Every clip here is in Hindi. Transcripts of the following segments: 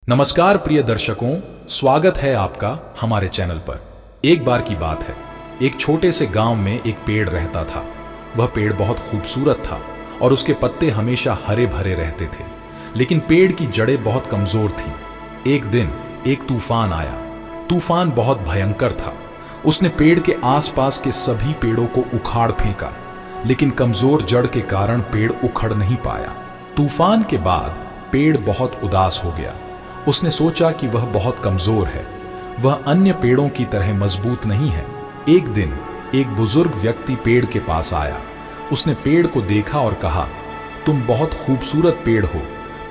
नमस्कार प्रिय दर्शकों, स्वागत है आपका हमारे चैनल पर। एक बार की बात है, एक छोटे से गांव में एक पेड़ रहता था। वह पेड़ बहुत खूबसूरत था और उसके पत्ते हमेशा हरे भरे रहते थे, लेकिन पेड़ की जड़ें बहुत कमजोर थीं। एक दिन एक तूफान आया। तूफान बहुत भयंकर था। उसने पेड़ के आसपास के सभी पेड़ों को उखाड़ फेंका, लेकिन कमजोर जड़ के कारण पेड़ उखड़ नहीं पाया। तूफान के बाद पेड़ बहुत उदास हो गया। उसने सोचा कि वह बहुत कमजोर है, वह अन्य पेड़ों की तरह मजबूत नहीं है। एक दिन एक बुजुर्ग व्यक्ति पेड़ के पास आया। उसने पेड़ को देखा और कहा, तुम बहुत खूबसूरत पेड़ हो,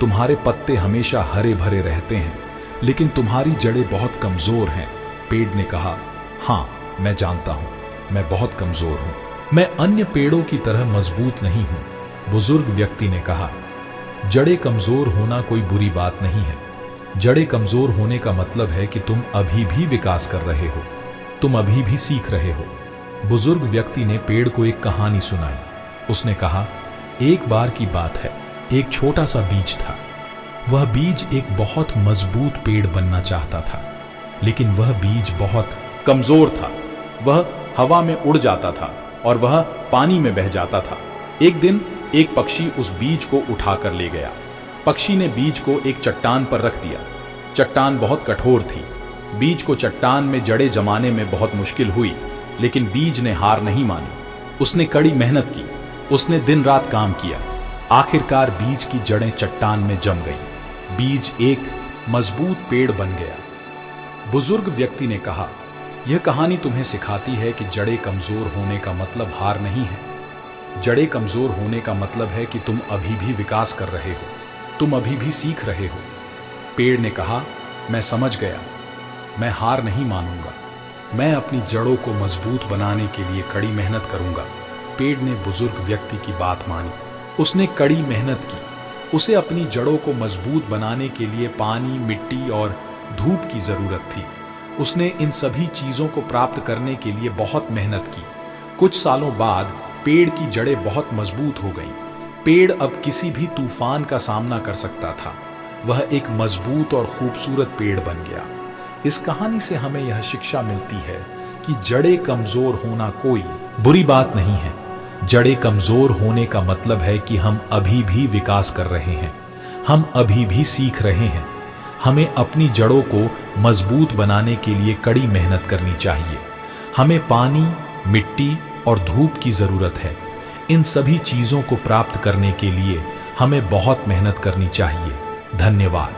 तुम्हारे पत्ते हमेशा हरे भरे रहते हैं, लेकिन तुम्हारी जड़ें बहुत कमजोर हैं। पेड़ ने कहा, हाँ मैं जानता हूँ, मैं बहुत कमजोर हूँ, मैं अन्य पेड़ों की तरह मजबूत नहीं हूँ। बुजुर्ग व्यक्ति ने कहा, जड़ें कमजोर होना कोई बुरी बात नहीं है। जड़ें कमजोर होने का मतलब है कि तुम अभी भी विकास कर रहे हो, तुम अभी भी सीख रहे हो। बुजुर्ग व्यक्ति ने पेड़ को एक कहानी सुनाई। उसने कहा, एक बार की बात है, एक छोटा सा बीज था। वह बीज एक बहुत मजबूत पेड़ बनना चाहता था, लेकिन वह बीज बहुत कमजोर था। वह हवा में उड़ जाता था और वह पानी में बह जाता था। एक दिन एक पक्षी उस बीज को उठाकर ले गया। पक्षी ने बीज को एक चट्टान पर रख दिया। चट्टान बहुत कठोर थी। बीज को चट्टान में जड़ें जमाने में बहुत मुश्किल हुई, लेकिन बीज ने हार नहीं मानी। उसने कड़ी मेहनत की, उसने दिन रात काम किया। आखिरकार बीज की जड़ें चट्टान में जम गईं। बीज एक मजबूत पेड़ बन गया। बुजुर्ग व्यक्ति ने कहा, यह कहानी तुम्हें सिखाती है कि जड़ें कमजोर होने का मतलब हार नहीं है। जड़ें कमजोर होने का मतलब है कि तुम अभी भी विकास कर रहे हो, तुम अभी भी सीख रहे हो। पेड़ ने कहा, मैं समझ गया, मैं हार नहीं मानूंगा, मैं अपनी जड़ों को मजबूत बनाने के लिए कड़ी मेहनत करूंगा। पेड़ ने बुजुर्ग व्यक्ति की बात मानी। उसने कड़ी मेहनत की। उसे अपनी जड़ों को मजबूत बनाने के लिए पानी, मिट्टी और धूप की जरूरत थी। उसने इन सभी चीजों को प्राप्त करने के लिए बहुत मेहनत की। कुछ सालों बाद पेड़ की जड़ें बहुत मजबूत हो गईं। पेड़ अब किसी भी तूफान का सामना कर सकता था। वह एक मजबूत और खूबसूरत पेड़ बन गया। इस कहानी से हमें यह शिक्षा मिलती है कि जड़ें कमजोर होना कोई बुरी बात नहीं है। जड़ें कमजोर होने का मतलब है कि हम अभी भी विकास कर रहे हैं, हम अभी भी सीख रहे हैं। हमें अपनी जड़ों को मजबूत बनाने के लिए कड़ी मेहनत करनी चाहिए। हमें पानी, मिट्टी और धूप की जरूरत है। इन सभी चीजों को प्राप्त करने के लिए हमें बहुत मेहनत करनी चाहिए। धन्यवाद।